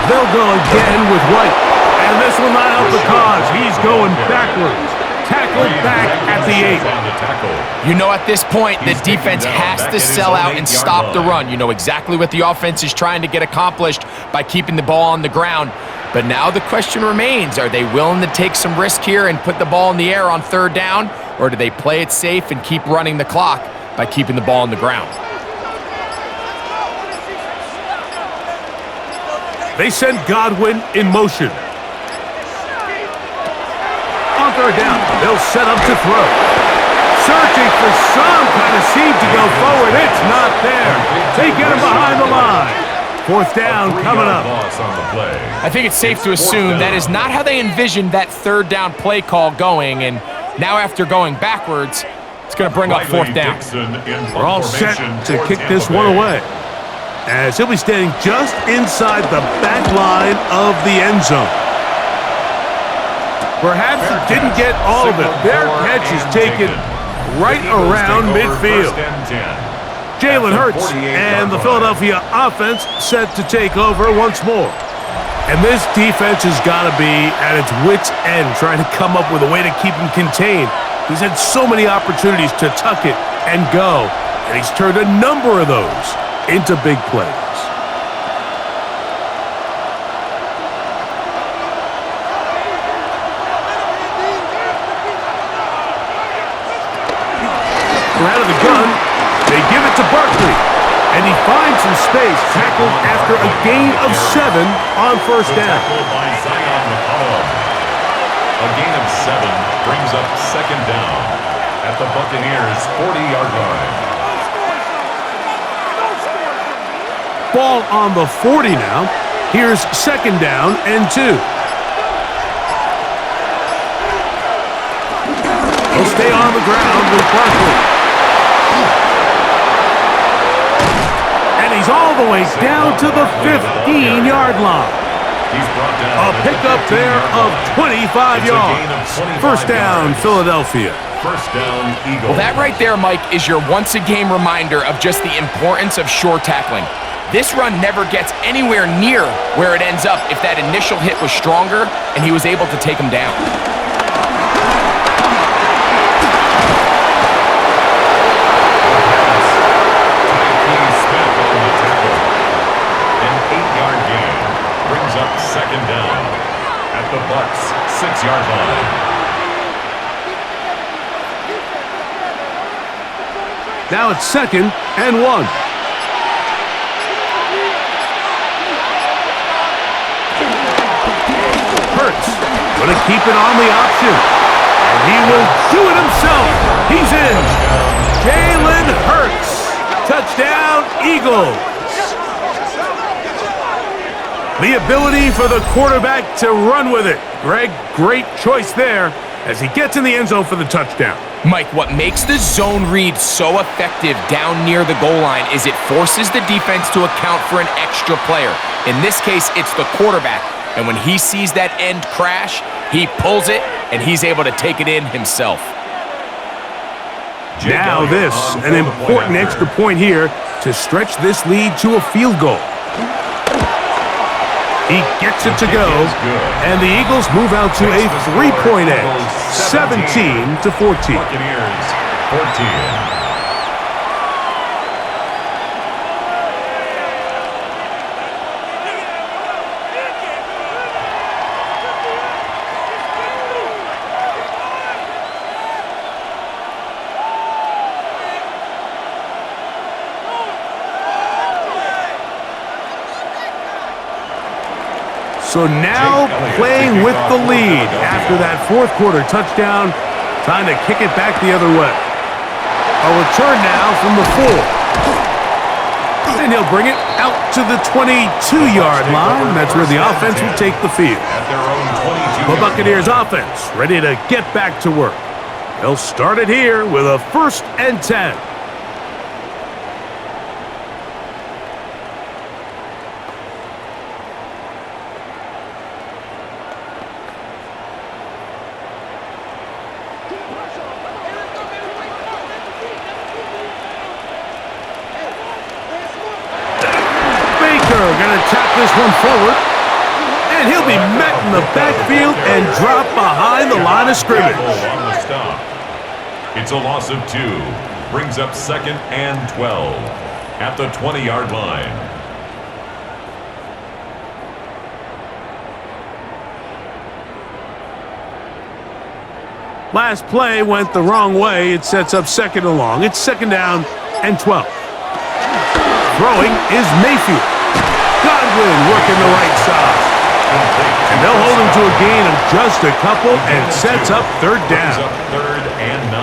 They'll go again with White. And this will not help the cause. He's going backwards. Tackled back at the 8. You know, at this point, the defense has to sell out and stop the run. You know exactly what the offense is trying to get accomplished by keeping the ball on the ground. But now the question remains, are they willing to take some risk here and put the ball in the air on third down? Or do they play it safe and keep running the clock by keeping the ball on the ground? They send Godwin in motion. On third down, they'll set up to throw. Searching for some kind of seed to go forward. It's not there. They get him behind the line. Fourth down coming up. I think it's safe to assume that is not how they envisioned that third down play call going. And now after going backwards, it's going to bring up fourth down. We're all set to kick this one away, as he'll be standing just inside the back line of the end zone. Perhaps he didn't get all of it. Their catch is taken right around midfield. Jalen Hurts and the Philadelphia offense set to take over once more. And this defense has got to be at its wits' end trying to come up with a way to keep him contained. He's had so many opportunities to tuck it and go, and he's turned a number of those into big plays. Out of the gun, they give it to Barkley, and he finds some space, tackled after a gain of 7 on first down. A gain of 7 brings up second down at the Buccaneers' 40-yard line. Ball on the 40 now. Here's second down and 2. He'll stay on the ground with Barkley. And he's all the way down to the 15-yard line. A pickup there of 25 yards. First down, Philadelphia. First down, Eagles. Well, that right there, Mike, is your once-a-game reminder of just the importance of short tackling. This run never gets anywhere near where it ends up if that initial hit was stronger and he was able to take him down. Second down at the Bucs' 6-yard line. Now it's second and 1. Hurts going to keep it on the option, and he will do it himself. He's in. Jalen Hurts. Touchdown, Eagles. The ability for the quarterback to run with it. Greg, great choice there. as he gets in the end zone for the touchdown. Mike, what makes the zone read so effective down near the goal line is it forces the defense to account for an extra player. In this case, it's the quarterback. And when he sees that end crash, he pulls it, and he's able to take it in himself. Now this, an important extra point here to stretch this lead to a field goal. He gets it to go, and the Eagles move out to a 3-point edge, 17-14. Buccaneers, 14. So now playing with the lead after that fourth quarter touchdown, trying to kick it back the other way. A return now from the 4. And he'll bring it out to the 22-yard line. That's where the offense will take the field. The Buccaneers offense ready to get back to work. They'll start it here with a 1st and 10. Going to tap this one forward, and he'll be met in the backfield and dropped behind the line of scrimmage. On the stop. It's a loss of 2. Brings up 2nd and 12 at the 20-yard line. Last play went the wrong way. It sets up 2nd and long. It's 2nd down and 12. Throwing is Mayfield. Godwin working the right side. And they'll hold him to a gain of just a couple and sets up 3rd down. Brings up 3rd and 9.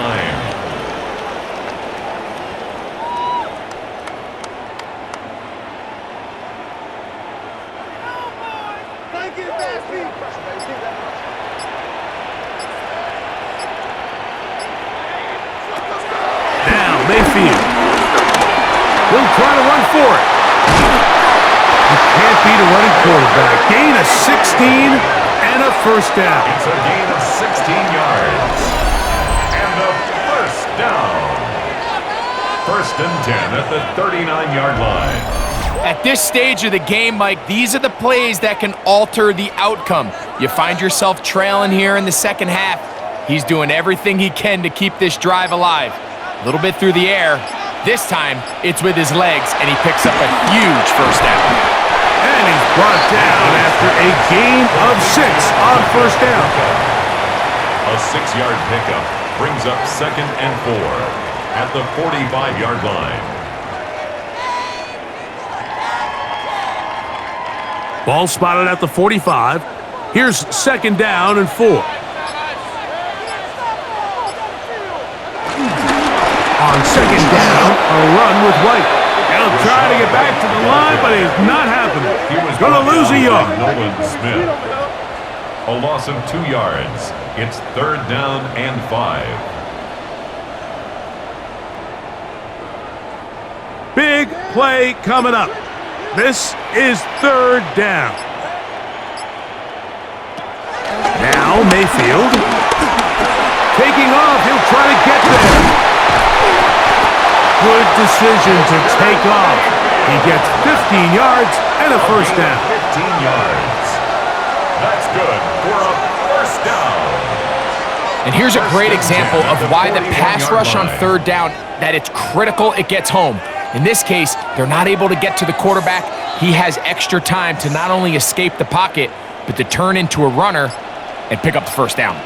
Now Mayfield. He'll try to run for it. You can't beat a running quarterback. Gain of 16 and a 1st down. It's a gain of 16 yards. And a 1st down. 1st and 10 at the 39-yard line. At this stage of the game, Mike, these are the plays that can alter the outcome. You find yourself trailing here in the 2nd half. He's doing everything he can to keep this drive alive. A little bit through the air. This time, it's with his legs, and he picks up a huge 1st down. And he's brought down after a gain of 6 on 1st down. A 6-yard pickup brings up 2nd and 4 at the 45-yard line. Ball spotted at the 45. Here's 2nd down and 4. On 2nd down, a run with White. He'll try to get back to the line, but it's not happening. He's going to lose a yard. Nolan Smith. A loss of 2 yards. It's 3rd down and 5. Big play coming up. This is 3rd down. Now Mayfield. Taking off, he'll try to get there. Good decision to take off. He gets 15 yards and a 1st down. 15 yards. That's good for a 1st down. And here's a great example of why the pass rush on 3rd down, that it's critical it gets home. In this case, they're not able to get to the quarterback. He has extra time to not only escape the pocket, but to turn into a runner and pick up the 1st down.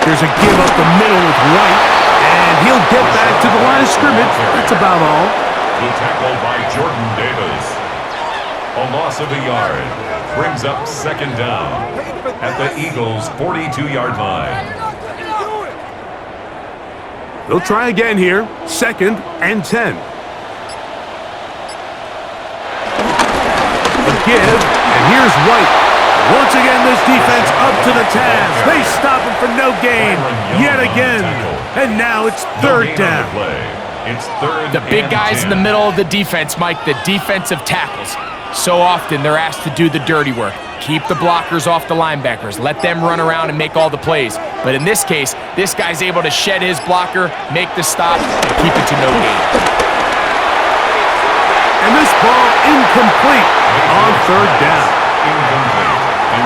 There's a give up the middle with White, and he'll get back to the line of scrimmage. That's about all. The tackle by Jordan Davis. A loss of a yard. Brings up 2nd down at the Eagles' 42-yard line. They'll try again here. 2nd and 10. A give, and here's White. Once again, this defense up to the task. They stop him for no gain yet again. And now it's third down. It's third. The big guys in the middle of the defense, Mike, the defensive tackles. So often they're asked to do the dirty work. Keep the blockers off the linebackers. Let them run around and make all the plays. But in this case, this guy's able to shed his blocker, make the stop, and keep it to no gain. And this ball incomplete on third down.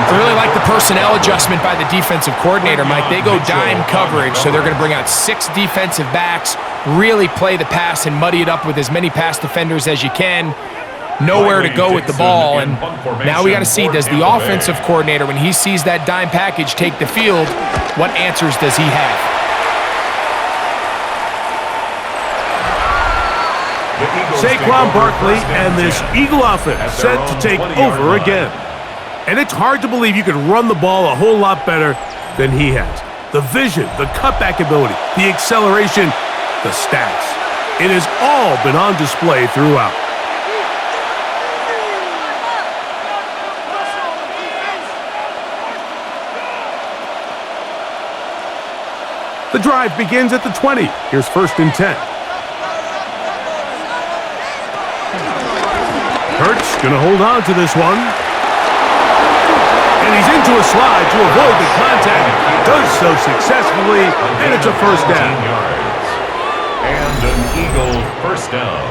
I really like the personnel adjustment by the defensive coordinator, Mike. They go dime coverage, so they're going to bring out 6 defensive backs, really play the pass and muddy it up with as many pass defenders as you can. Nowhere to go with the ball, and now we got to see, does the offensive coordinator, when he sees that dime package take the field, what answers does he have? Saquon Barkley and this Eagle offense set to take over again. And it's hard to believe you could run the ball a whole lot better than he has. The vision, the cutback ability, the acceleration, the stats. It has all been on display throughout. The drive begins at the 20. Here's 1st and 10. Hurts gonna hold on to this one. And he's into a slide to avoid the contact. Does so successfully, and it's a 1st down. And an Eagle 1st down.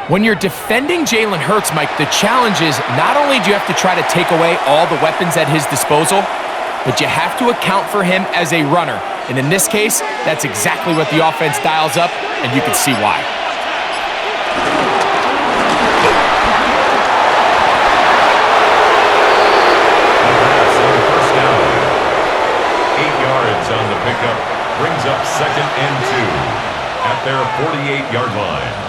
When you're defending Jalen Hurts, Mike, the challenge is not only do you have to try to take away all the weapons at his disposal, but you have to account for him as a runner. And in this case, that's exactly what the offense dials up, and you can see why. First down. 8 yards on the pickup. Brings up 2nd and 2 at their 48-yard line.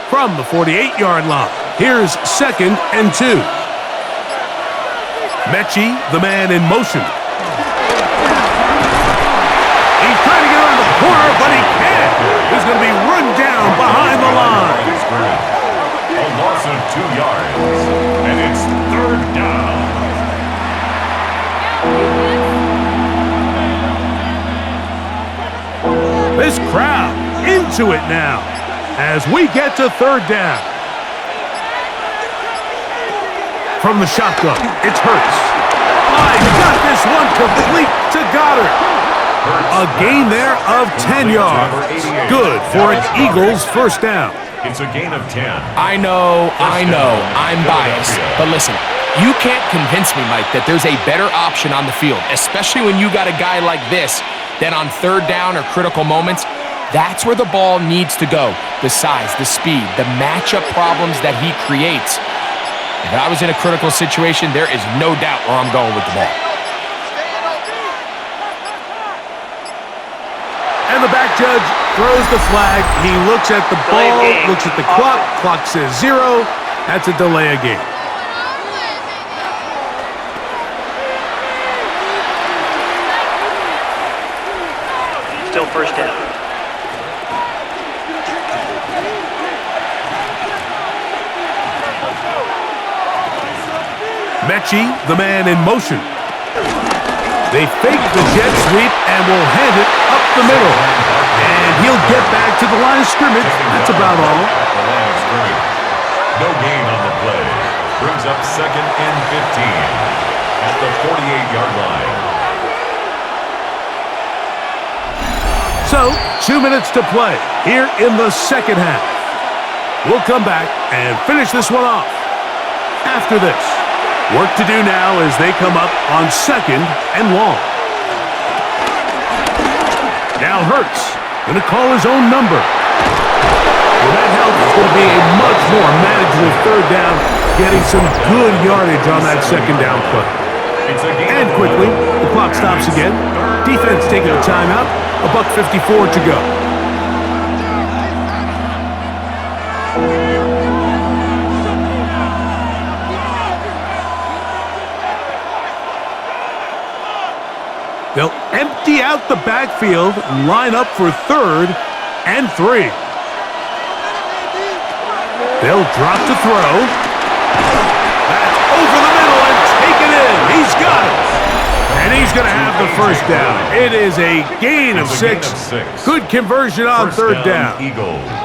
From the 48-yard line, here's 2nd and 2. Mechie, the man in motion. He's trying to get around the corner, but he can't. He's going to be run down behind the line. A loss of 2 yards, and it's 3rd down. This crowd into it now as we get to 3rd down. From the shotgun, it's Hurts. He's got this one complete to Goddard. A gain there of 10 yards. Good for an Eagles 1st down. It's a gain of 10. I know, I'm biased. But listen, you can't convince me, Mike, that there's a better option on the field, especially when you got a guy like this, that on 3rd down or critical moments, that's where the ball needs to go. The size, the speed, the matchup problems that he creates. If I was in a critical situation, there is no doubt where I'm going with the ball. And the back judge throws the flag. He looks at the ball, looks at the clock. Clock says 0. That's a delay of game. Still 1st down. Mechie, the man in motion. They fake the jet sweep and will hand it up the middle. And he'll get back to the line of scrimmage. That's about all. The line of scrimmage. No gain on the play. Brings up 2nd and 15 at the 48-yard line. So, 2 minutes to play here in the 2nd half. We'll come back and finish this one off after this. Work to do now as they come up on 2nd and long. Now Hurts going to call his own number. Well, that helps. It's going to be a much more manageable 3rd down, getting some good yardage on that 2nd down play. And quickly, the clock stops again. Defense taking a timeout. $1:54 to go. out the backfield and line up for 3rd and 3. They'll drop to throw. That's over the middle and taken in. He's got it. And he's going to have the first down. It is a gain of 6. Good conversion on 3rd down. Eagles.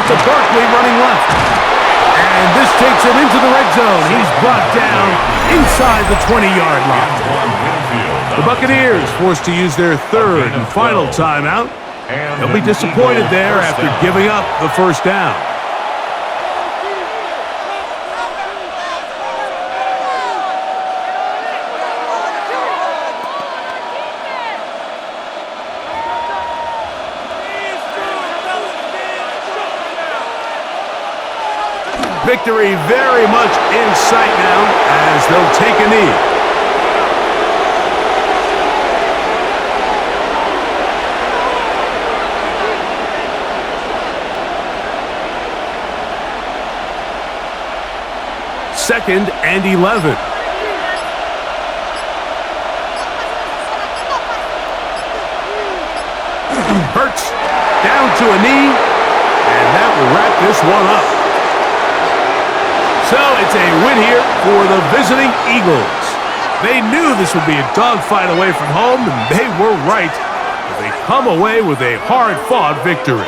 To Barkley running left. And this takes him into the red zone. He's brought down inside the 20-yard line. The Buccaneers forced to use their 3rd and final timeout. They'll be disappointed there after giving up the first down. Victory very much in sight now as they'll take a knee. Second and 11. Hurts down to a knee, and that will wrap this one up. So it's a win here for the visiting Eagles. They knew this would be a dogfight away from home, and they were right. But they come away with a hard-fought victory.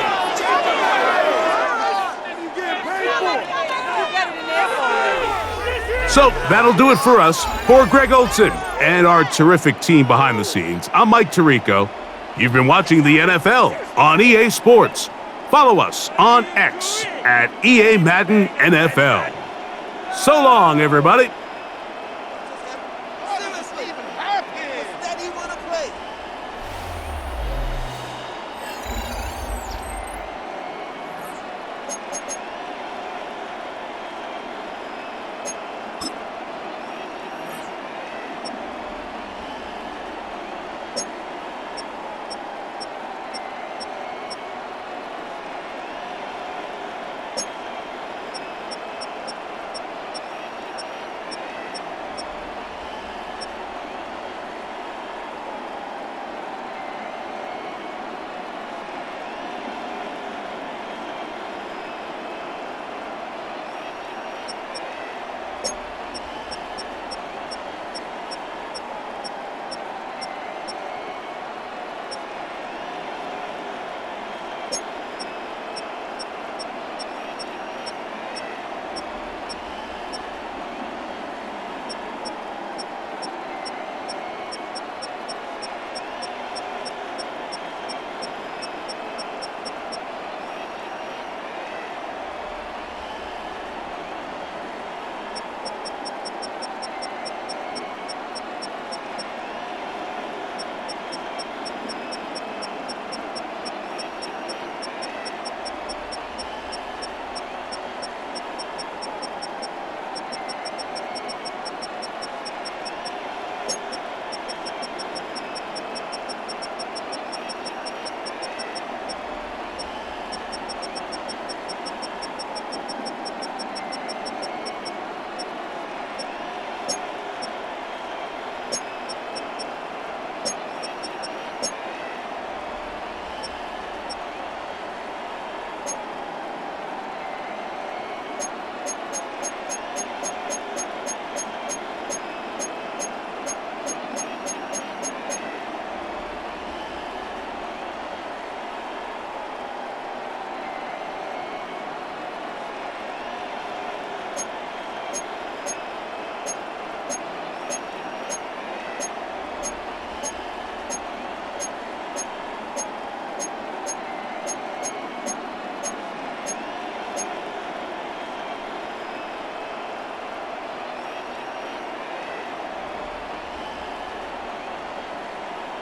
So that'll do it for us. For Greg Olson and our terrific team behind the scenes, I'm Mike Tirico. You've been watching the NFL on EA Sports. Follow us on X at EA Madden NFL. So long, everybody.